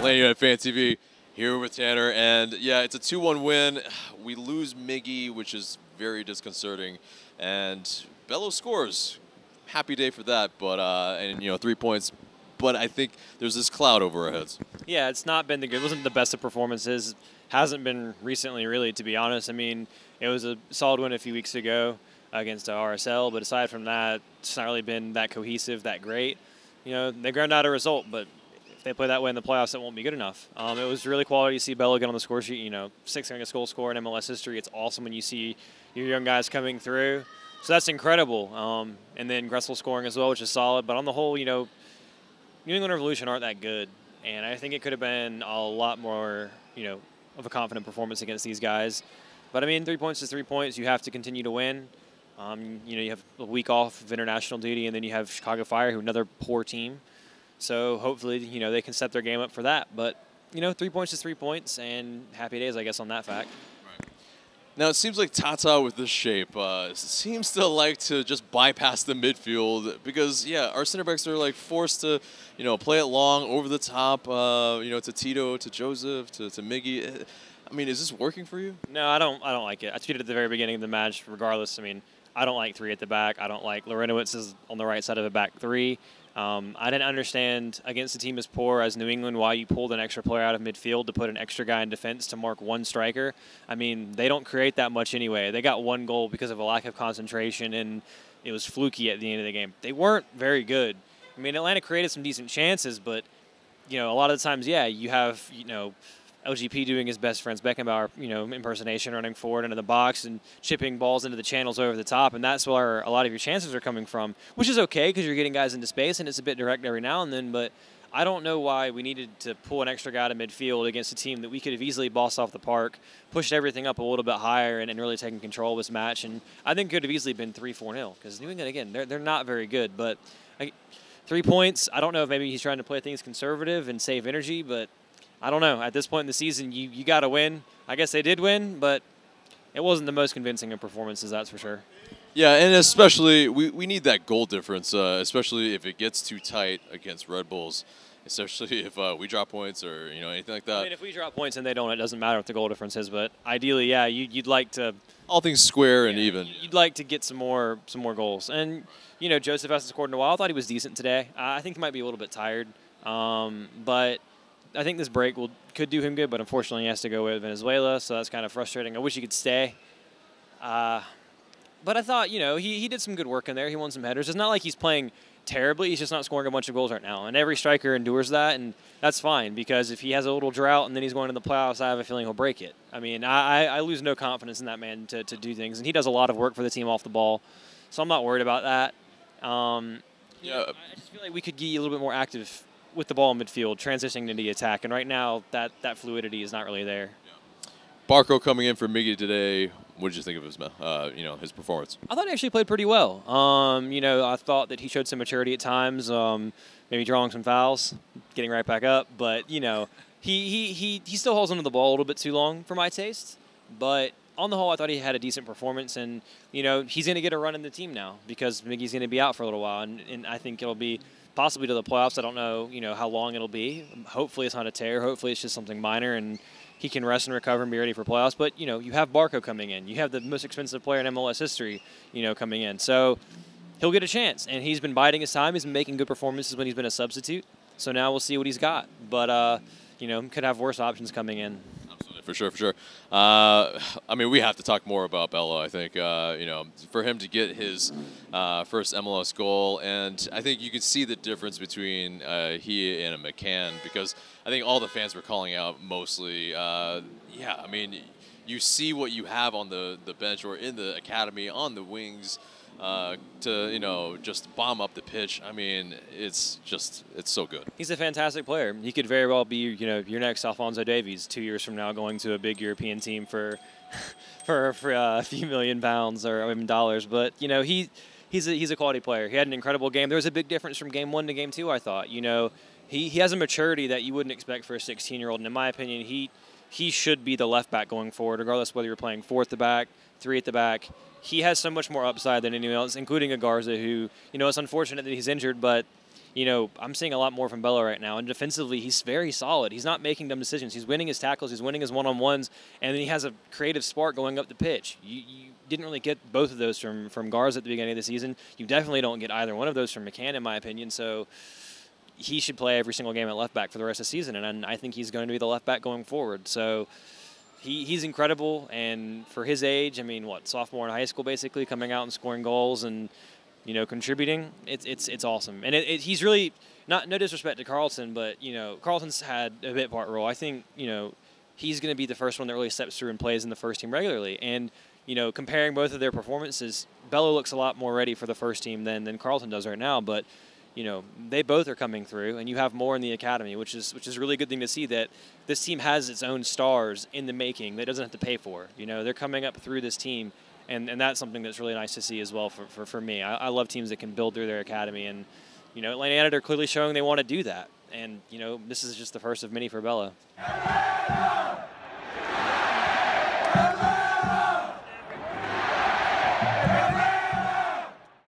Landing at Fan TV here with Tanner, and yeah, it's a 2-1 win. We lose Miggy, which is very disconcerting, and Bello scores. Happy day for that, but and 3 points. But I think there's this cloud over our heads. Yeah, it's not been the good. It wasn't the best of performances. Hasn't been recently, really, to be honest. I mean, it was a solid win a few weeks ago against RSL, but aside from that, it's not really been that cohesive, that great. They ground out a result, but if they play that way in the playoffs, it won't be good enough. It was really quality to see Bello get on the score sheet. 6th youngest goal scorer in MLS history. It's awesome when you see your young guys coming through. So that's incredible. And then Gressel scoring as well, which is solid. But on the whole, New England Revolution aren't that good. And I think it could have been a lot more, of a confident performance against these guys. But, I mean, 3 points is 3 points. You have to continue to win. You have a week off of international duty, and then you have Chicago Fire, who another poor team. So hopefully, they can step their game up for that. But, 3 points is 3 points, and happy days, I guess, on that fact. Now, it seems like Tata with this shape seems to like to just bypass the midfield because, yeah, our center backs are, forced to, play it long, over the top, to Tito, to Joseph, to Miggy. I mean, is this working for you? No, I don't like it. I tweeted at the very beginning of the match, regardless. I mean, I don't like 3 at the back. I don't like Lorenowitz is on the right side of a back 3. I didn't understand against a team as poor as New England why you pulled an extra player out of midfield to put an extra guy in defense to mark one striker. I mean, they don't create that much anyway. They got 1 goal because of a lack of concentration, and it was fluky at the end of the game. They weren't very good. I mean, Atlanta created some decent chances, but, a lot of the times, yeah, you have, LGP doing his best friend's Beckenbauer, impersonation, running forward into the box and chipping balls into the channels over the top, and that's where a lot of your chances are coming from, which is okay because you're getting guys into space and it's a bit direct every now and then, but I don't know why we needed to pull an extra guy to midfield against a team that we could have easily bossed off the park, pushed everything up a little bit higher, and really taken control of this match, and I think it could have easily been 3-4-0 because New England, again, they're not very good, but 3 points, I don't know if maybe he's trying to play things conservative and save energy, but I don't know. At this point in the season, you got to win. I guess they did win, but it wasn't the most convincing of performances, that's for sure. Yeah, and especially we need that goal difference, especially if it gets too tight against Red Bulls, especially if we drop points or anything like that. I mean, if we drop points and they don't, it doesn't matter what the goal difference is. But ideally, yeah, you'd like to all things square and even. You'd like to get some more goals. And Joseph hasn't scored in a while. I thought he was decent today. I think he might be a little bit tired, but I think this break could do him good, but unfortunately he has to go with Venezuela, so that's kind of frustrating. I wish he could stay. But I thought, he did some good work in there. He won some headers. It's not like he's playing terribly. He's just not scoring a bunch of goals right now. And every striker endures that, and that's fine because if he has a little drought and then he's going to the playoffs, I have a feeling he'll break it. I mean, I lose no confidence in that man to do things, and he does a lot of work for the team off the ball, so I'm not worried about that. I just feel like we could get a little bit more active with the ball in midfield, transitioning into the attack, and right now that fluidity is not really there. Yeah. Barco coming in for Miggy today. What did you think of his, his performance? I thought he actually played pretty well. I thought that he showed some maturity at times, maybe drawing some fouls, getting right back up, but he still holds onto the ball a little bit too long for my taste. But on the whole, I thought he had a decent performance, and he's going to get a run in the team now because Miggy's going to be out for a little while, and I think it'll be possibly to the playoffs. I don't know, how long it'll be. Hopefully it's not a tear. Hopefully it's just something minor, and he can rest and recover and be ready for playoffs. But, you have Barco coming in. You have the most expensive player in MLS history, coming in. So he'll get a chance, and he's been biding his time. He's been making good performances when he's been a substitute. So now we'll see what he's got. But, could have worse options coming in. For sure. I mean, we have to talk more about Bello, I think, for him to get his first MLS goal. And I think you can see the difference between he and a McCann because I think all the fans were calling out mostly, I mean, you see what you have on the bench or in the academy on the wings to, just bomb up the pitch. I mean, it's so good. He's a fantastic player. He could very well be, your next Alphonso Davies 2 years from now going to a big European team for a few £1 million or even dollars. But, he's a quality player. He had an incredible game. There was a big difference from game 1 to game 2, I thought. He has a maturity that you wouldn't expect for a 16-year-old. And in my opinion, he should be the left back going forward, regardless of whether you're playing 4 at the back, 3 at the back. He has so much more upside than anyone else, including a Garza who, it's unfortunate that he's injured, but you know, I'm seeing a lot more from Bello right now. And defensively, he's very solid. He's not making dumb decisions. He's winning his tackles. He's winning his one-on-ones. And then he has a creative spark going up the pitch. You didn't really get both of those from Garza at the beginning of the season. You definitely don't get either one of those from McCann, in my opinion. So he should play every single game at left back for the rest of the season. And I think he's going to be the left back going forward. So he's incredible. And for his age, I mean, what, sophomore in high school basically, coming out and scoring goals and, you know, contributing, it's awesome. And he's really, no disrespect to Carlton, but, you know, Carlton's had a bit part role. I think, you know, he's going to be the first one that really steps through and plays in the first team regularly. And, you know, comparing both of their performances, Bello looks a lot more ready for the first team than Carlton does right now. But, you know, they both are coming through, and you have more in the academy, which is a really good thing to see, that this team has its own stars in the making that it doesn't have to pay for. You know, they're coming up through this team. And that's something that's really nice to see as well for me. I love teams that can build through their academy. And, you know, Atlanta United are clearly showing they want to do that. And, you know, this is just the first of many for Bello.